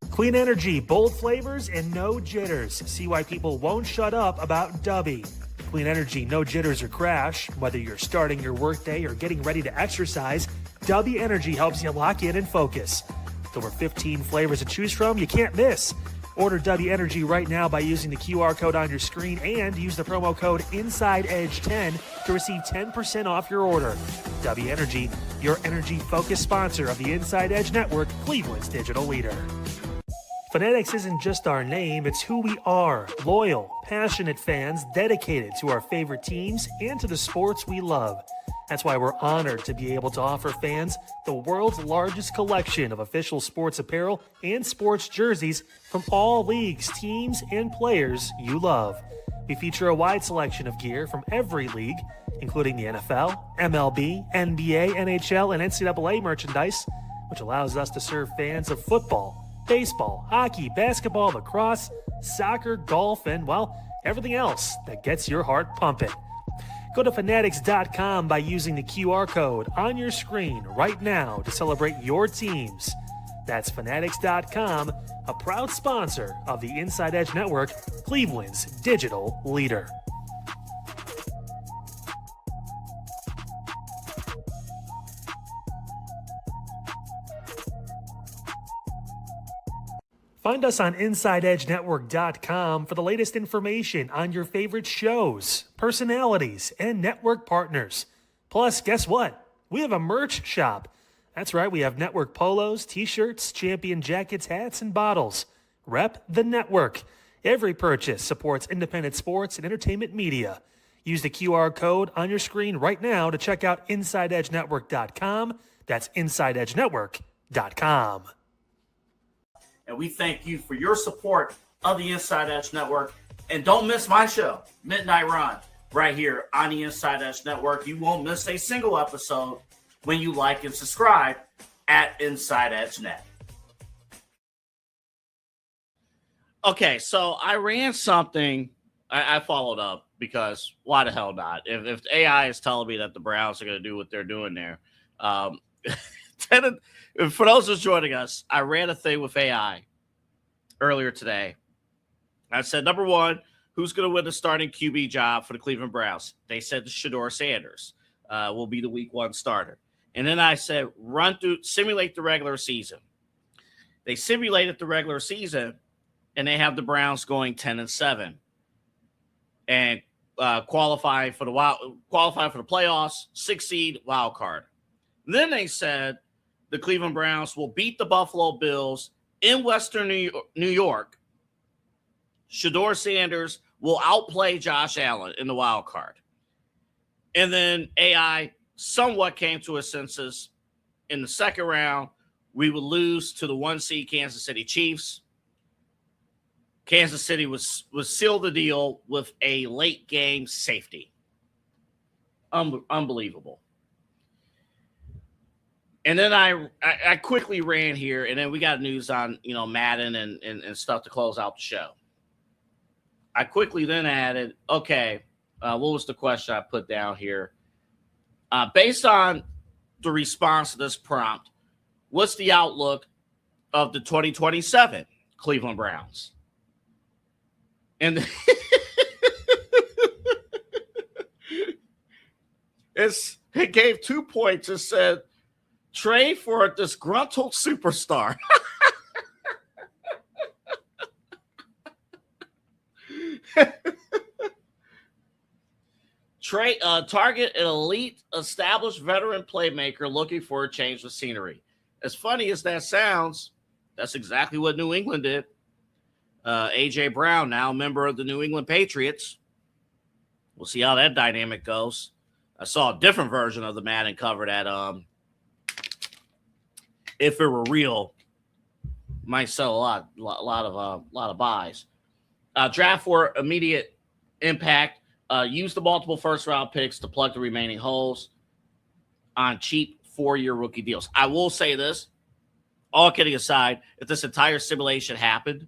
Clean energy, bold flavors, and no jitters. See why people won't shut up about Dubby. Clean energy, no jitters or crash. Whether you're starting your workday or getting ready to exercise, Dubby Energy helps you lock in and focus. With over 15 flavors to choose from, you can't miss. Order Dubby Energy right now by using the QR code on your screen and use the promo code InsideEdge10 to receive 10% off your order. Dubby Energy, your energy-focused sponsor of the Inside Edge Network, Cleveland's digital leader. Fanatics isn't just our name, it's who we are. Loyal, passionate fans dedicated to our favorite teams and to the sports we love. That's why we're honored to be able to offer fans the world's largest collection of official sports apparel and sports jerseys from all leagues, teams, and players you love. We feature a wide selection of gear from every league, including the NFL, MLB, NBA, NHL, and NCAA merchandise, which allows us to serve fans of football, baseball, hockey, basketball, lacrosse, soccer, golf, and, well, everything else that gets your heart pumping. Go to Fanatics.com by using the QR code on your screen right now to celebrate your teams. That's Fanatics.com, a proud sponsor of the Inside Edge Network, Cleveland's digital leader. Find us on InsideEdgeNetwork.com for the latest information on your favorite shows, personalities, and network partners. Plus, guess what? We have a merch shop. That's right, we have network polos, t-shirts, champion jackets, hats, and bottles. Rep the network. Every purchase supports independent sports and entertainment media. Use the QR code on your screen right now to check out InsideEdgeNetwork.com. That's InsideEdgeNetwork.com. And we thank you for your support of the Inside Edge Network. And don't miss my show, Midnight Run, right here on the Inside Edge Network. You won't miss a single episode when you like and subscribe at Inside Edge Net. Okay, so I ran something. I followed up because why the hell not? If AI is telling me that the Browns are going to do what they're doing there, for those who's joining us, I ran a thing with AI earlier today. I said, number one, who's going to win the starting QB job for the Cleveland Browns? They said Shedeur Sanders. will be the week 1 starter. And then I said, simulate the regular season. They simulated the regular season, and they have the Browns going 10-7 and qualifying for the playoffs, 6 seed wild card. And then they said the Cleveland Browns will beat the Buffalo Bills in Western New York. Shedeur Sanders will outplay Josh Allen in the wild card. And then AI somewhat came to a senses in the second round. We would lose to the 1 seed Kansas City Chiefs. Kansas City was sealed the deal with a late game safety. Unbelievable. And then I quickly ran here, and then we got news on Madden and stuff to close out the show. I quickly then added, okay, what was the question I put down here? Based on the response to this prompt, what's the outlook of the 2027 Cleveland Browns? And it gave 2 points. It said, trade for a disgruntled superstar. Target an elite, established veteran playmaker looking for a change of scenery. As funny as that sounds, that's exactly what New England did. A.J. Brown, now a member of the New England Patriots. We'll see how that dynamic goes. I saw a different version of the Madden cover that, if it were real, might sell a lot of buys. Draft for immediate impact. Use the multiple first-round picks to plug the remaining holes on cheap 4-year rookie deals. I will say this, all kidding aside, if this entire simulation happened,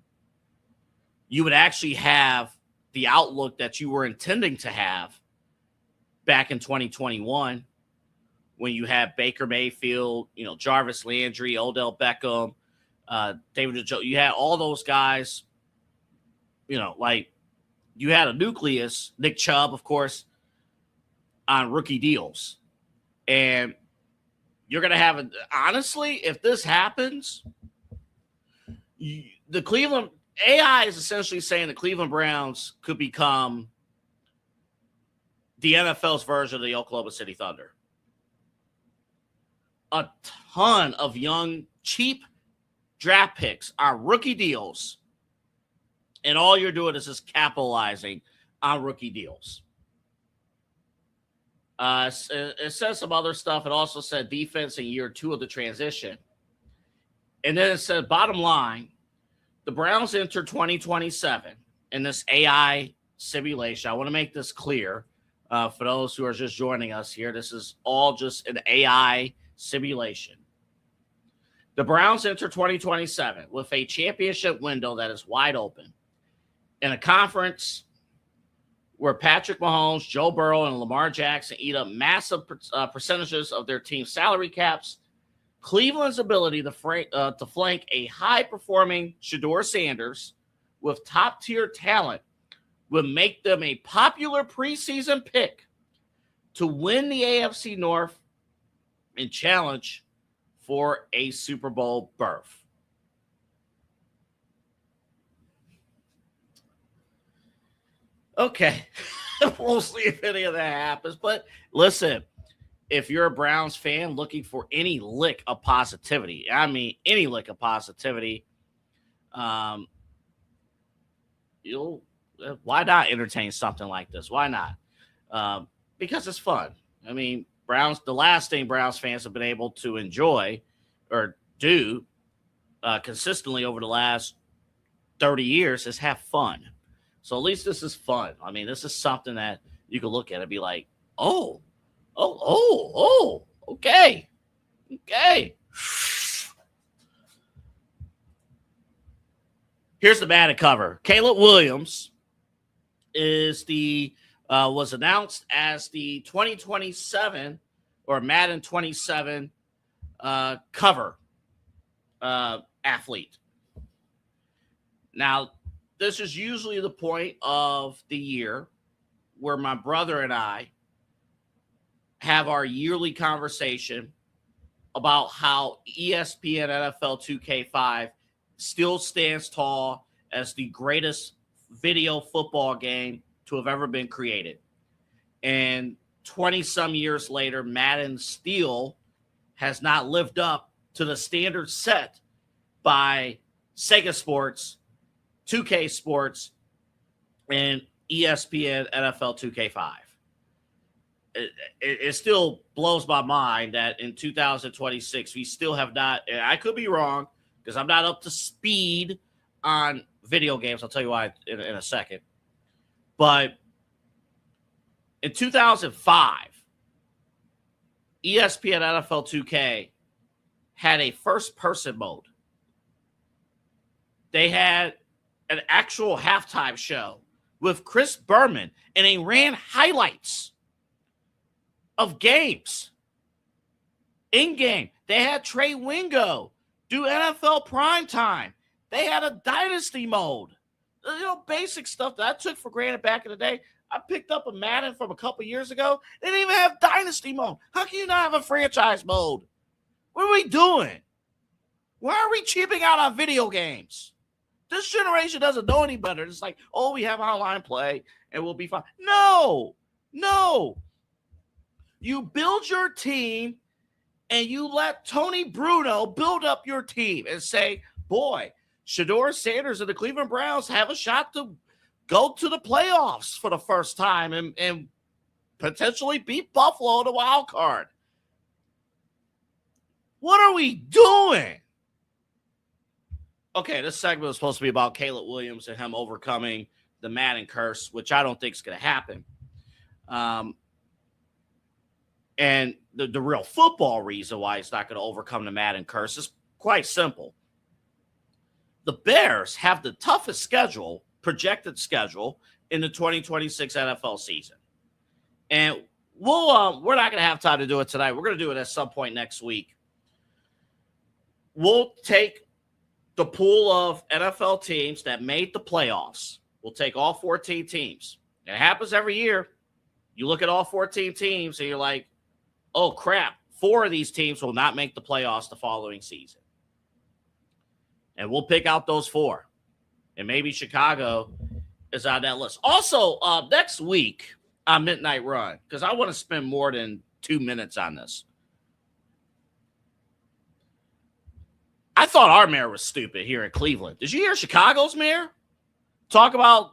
you would actually have the outlook that you were intending to have back in 2021 when you had Baker Mayfield, Jarvis Landry, Odell Beckham, David Joe. You had all those guys, like you had a nucleus, Nick Chubb, of course, on rookie deals. And you're going to have honestly, if this happens, the Cleveland AI is essentially saying the Cleveland Browns could become the NFL's version of the Oklahoma City Thunder. A ton of young, cheap draft picks on rookie deals. And all you're doing is just capitalizing on rookie deals. It says some other stuff. It also said defense in year 2 of the transition. And then it said, bottom line, the Browns enter 2027 in this AI simulation. I want to make this clear for those who are just joining us here. This is all just an AI simulation. The Browns enter 2027 with a championship window that is wide open in a conference where Patrick Mahomes, Joe Burrow, and Lamar Jackson eat up massive percentages of their team's salary caps. Cleveland's ability to flank a high-performing Shedeur Sanders with top-tier talent would make them a popular preseason pick to win the AFC North and challenge for a Super Bowl berth. Okay, we'll see if any of that happens. But listen, if you're a Browns fan looking for any lick of positivity, I mean any lick of positivity, why not entertain something like this? Why not? Because it's fun. I mean, the last thing Browns fans have been able to enjoy or do consistently over the last 30 years is have fun. So at least this is fun. I mean, this is something that you can look at and be like, oh, okay. Here's the Madden cover. Caleb Williams is was announced as the 2027 or Madden 27 cover athlete. Now, this is usually the point of the year where my brother and I have our yearly conversation about how ESPN NFL 2K5 still stands tall as the greatest video football game to have ever been created. And 20-some years later, Madden still has not lived up to the standard set by Sega Sports, 2K Sports, and ESPN NFL 2K5. It still blows my mind that in 2026 we still have not, and I could be wrong because I'm not up to speed on video games. I'll tell you why in a second. But in 2005, ESPN NFL 2K had a first-person mode. They had an actual halftime show with Chris Berman, and they ran highlights of games in-game. They had Trey Wingo do NFL primetime. They had a dynasty mode. Basic stuff that I took for granted back in the day. I picked up a Madden from a couple years ago. They didn't even have dynasty mode. How can you not have a franchise mode? What are we doing? Why are we cheaping out on video games? This generation doesn't know any better. It's like, oh, we have online play and we'll be fine. No. You build your team and you let Tony Bruno build up your team and say, boy, Shedeur Sanders and the Cleveland Browns have a shot to go to the playoffs for the first time and potentially beat Buffalo in the wild card. What are we doing? Okay, this segment was supposed to be about Caleb Williams and him overcoming the Madden curse, which I don't think is going to happen. And the real football reason why he's not going to overcome the Madden curse is quite simple. The Bears have the toughest projected schedule in the 2026 NFL season. And we're not going to have time to do it tonight. We're going to do it at some point next week. We'll take the pool of NFL teams that made the playoffs. We'll take all 14 teams. It happens every year. You look at all 14 teams and you're like, oh, crap, 4 of these teams will not make the playoffs the following season. And we'll pick out those 4. And maybe Chicago is on that list. Also, next week on Midnight Run, because I want to spend more than 2 minutes on this. I thought our mayor was stupid here in Cleveland. Did you hear Chicago's mayor talk about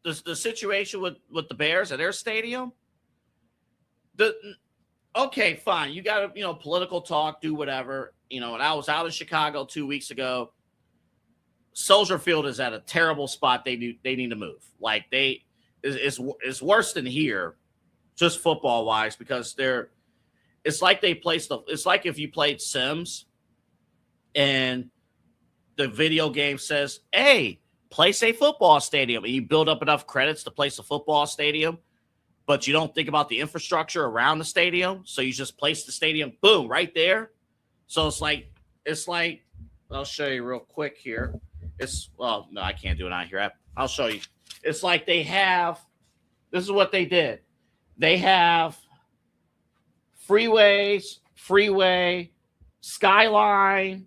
the situation with the Bears at their stadium? Okay, fine. You got to, political talk, do whatever. And I was out in Chicago 2 weeks ago. Soldier Field is at a terrible spot. They need to move. Like it's worse than here, just football wise, because it's like they placed it's like if you played Sims and the video game says, hey, place a football stadium, and you build up enough credits to place a football stadium, but you don't think about the infrastructure around the stadium. So you just place the stadium, boom, right there. So it's like, I'll show you real quick here. No, I can't do it on here. I'll show you. It's like this is what they did. They have freeway, skyline.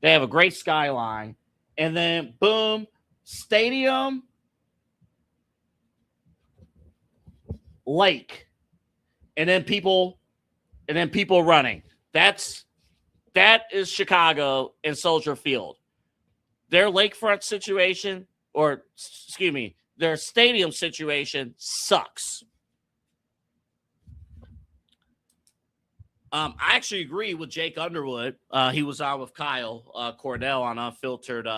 They have a great skyline. And then, boom, stadium, lake. And then people running. That is Chicago and Soldier Field. Their lakefront situation, their stadium situation sucks. I actually agree with Jake Underwood. He was on with Kyle Cordell on Unfiltered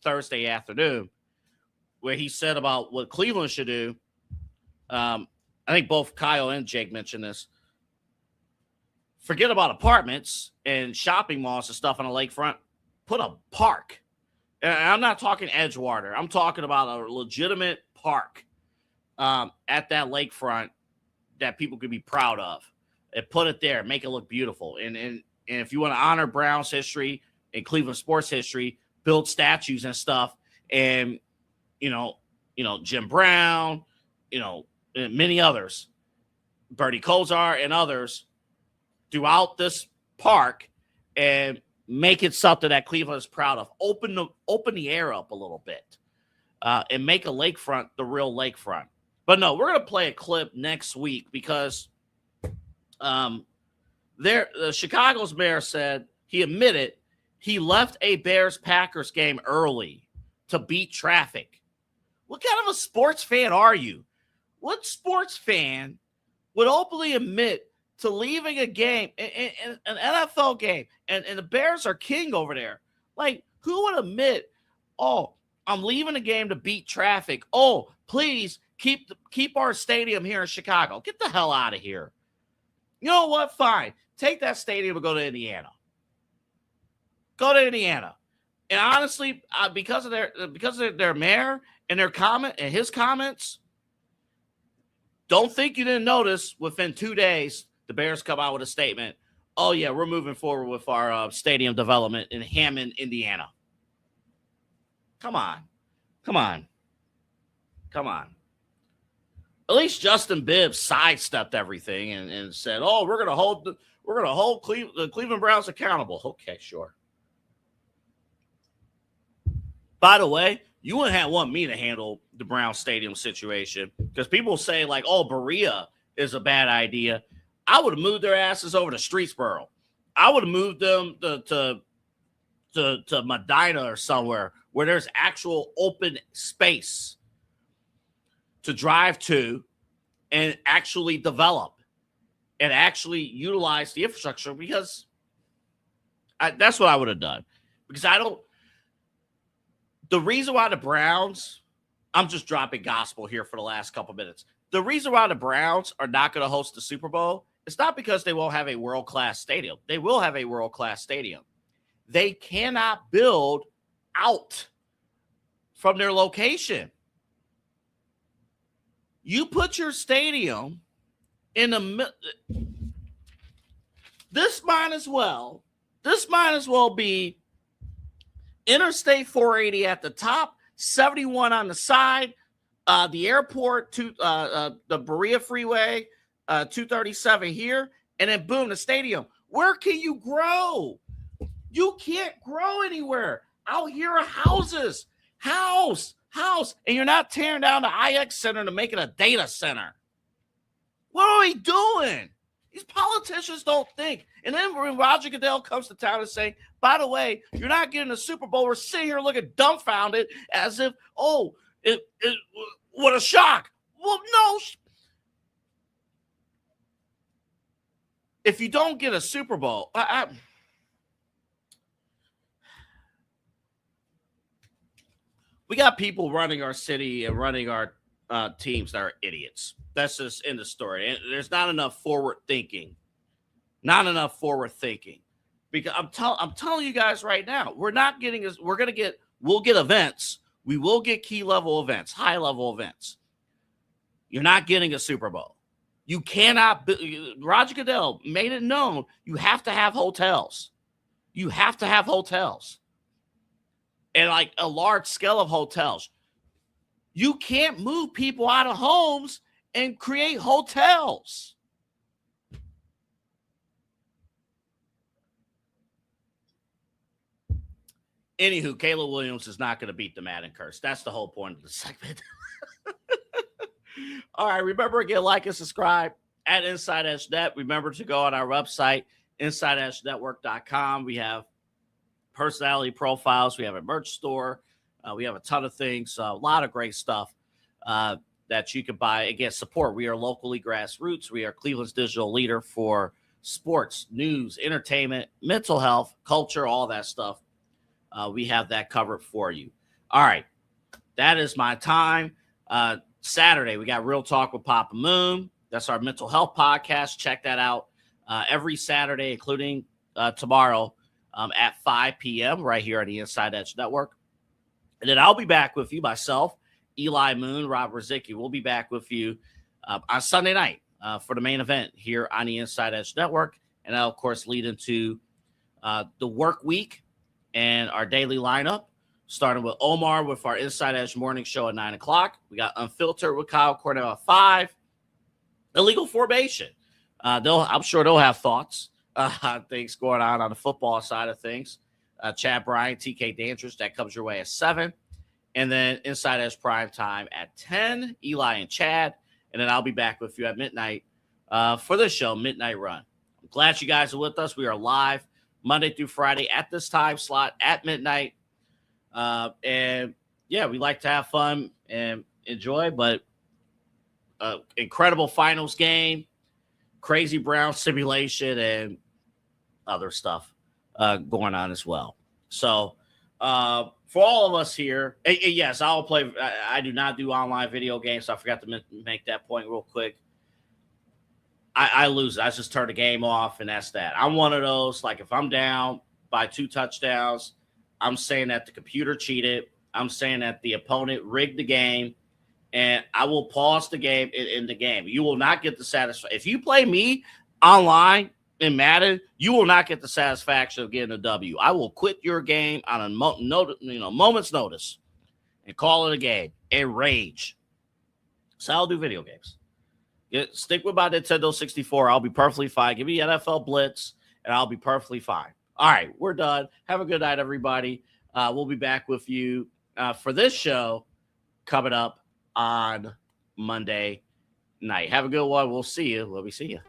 Thursday afternoon, where he said about what Cleveland should do. I think both Kyle and Jake mentioned this. Forget about apartments and shopping malls and stuff on the lakefront. Put a park. And I'm not talking Edgewater. I'm talking about a legitimate park at that lakefront that people could be proud of. And put it there, make it look beautiful. And if you want to honor Browns history and Cleveland sports history, build statues and stuff. And Jim Brown, and many others. Bernie Kosar and others throughout this park and make it something that Cleveland is proud of. Open the air up a little bit and make a lakefront the real lakefront. But no, we're going to play a clip next week because Chicago's mayor said he admitted he left a Bears-Packers game early to beat traffic. What kind of a sports fan are you? What sports fan would openly admit to leaving a game, an NFL game, and the Bears are king over there? Like, who would admit, oh, I'm leaving a game to beat traffic. Oh, please keep our stadium here in Chicago. Get the hell out of here. You know what? Fine. Take that stadium and go to Indiana. Go to Indiana. And honestly, because of their mayor and his comments, don't think you didn't notice within 2 days, the Bears come out with a statement. Oh, yeah, we're moving forward with our stadium development in Hammond, Indiana. Come on. At least Justin Bibbs sidestepped everything and said, "Oh, we're gonna hold the Cleveland Browns accountable." Okay, sure. By the way, you wouldn't want me to handle the Brown Stadium situation because people say like, "Oh, Berea is a bad idea." I would have moved their asses over to Streetsboro. I would have moved them to Medina or somewhere where there's actual open space to drive to and actually develop and actually utilize the infrastructure because that's what I would have done. Because the reason why the Browns, I'm just dropping gospel here for the last couple minutes. The reason why the Browns are not going to host the Super Bowl, it's not because they won't have a world-class stadium. They will have a world-class stadium. They cannot build out from their location. You put your stadium in the this might as well be Interstate 480 at the top, 71 on the side, the airport to the Berea Freeway, 237 here, and then boom, the stadium. Where can you grow? You can't grow anywhere. Out here are houses, house, and you're not tearing down the IX Center to make it a data center. What are we doing? These politicians don't think. And then when Roger Goodell comes to town and saying, by the way, you're not getting a Super Bowl, we're sitting here looking dumbfounded as if, oh, what a shock. Well, no. If you don't get a Super Bowl, we got people running our city and running our teams that are idiots. That's just in the story. And there's not enough forward thinking. Because I'm telling you guys right now, we'll get events. We will get key level events, high level events. You're not getting a Super Bowl. You cannot. Roger Goodell made it known you have to have hotels. And like a large scale of hotels. You can't move people out of homes and create hotels. Anywho, Caleb Williams is not going to beat the Madden curse. That's the whole point of the segment. All right, remember, again, like and subscribe at Inside Edge Net. Remember to go on our website, InsideEdgeNetwork.com. We have personality profiles. We have a merch store. We have a ton of things, a lot of great stuff that you can buy. Again, support. We are locally grassroots. We are Cleveland's digital leader for sports, news, entertainment, mental health, culture, all that stuff. We have that covered for you. All right. That is my time. Saturday, we got Real Talk with Papa Moon. That's our mental health podcast. Check that out every Saturday, including tomorrow at 5 p.m. right here on the Inside Edge Network. And then I'll be back with you, myself, Eli Moon, Rob Rizicki. We'll be back with you on Sunday night for the main event here on the Inside Edge Network. And that'll, of course, lead into the work week and our daily lineup, starting with Omar with our Inside Edge morning show at 9 o'clock. We got Unfiltered with Kyle Cornell at 5. illegal formation. I'm sure they'll have thoughts on things going on the football side of things. Chad Bryant, TK Dantrous, that comes your way at 7. And then Inside Edge Prime Time at 10, Eli and Chad. And then I'll be back with you at midnight for this show, Midnight Run. I'm glad you guys are with us. We are live Monday through Friday at this time slot at midnight. And, yeah, we like to have fun and enjoy, but incredible finals game, crazy Brown simulation, and other stuff going on as well. So, for all of us here, yes, I'll play. I do not do online video games, so I forgot to make that point real quick. I lose it. I just turn the game off, and that's that. I'm one of those, like, if I'm down by 2 touchdowns, I'm saying that the computer cheated. I'm saying that the opponent rigged the game, and I will pause the game in the game. You will not get the satisfaction. If you play me online in Madden, you will not get the satisfaction of getting a W. I will quit your game on a moment's notice and call it a game and rage. So I'll do video games. Stick with my Nintendo 64. I'll be perfectly fine. Give me NFL Blitz, and I'll be perfectly fine. All right, we're done. Have a good night, everybody. We'll be back with you for this show coming up on Monday night. Have a good one. We'll see you. Let me see you.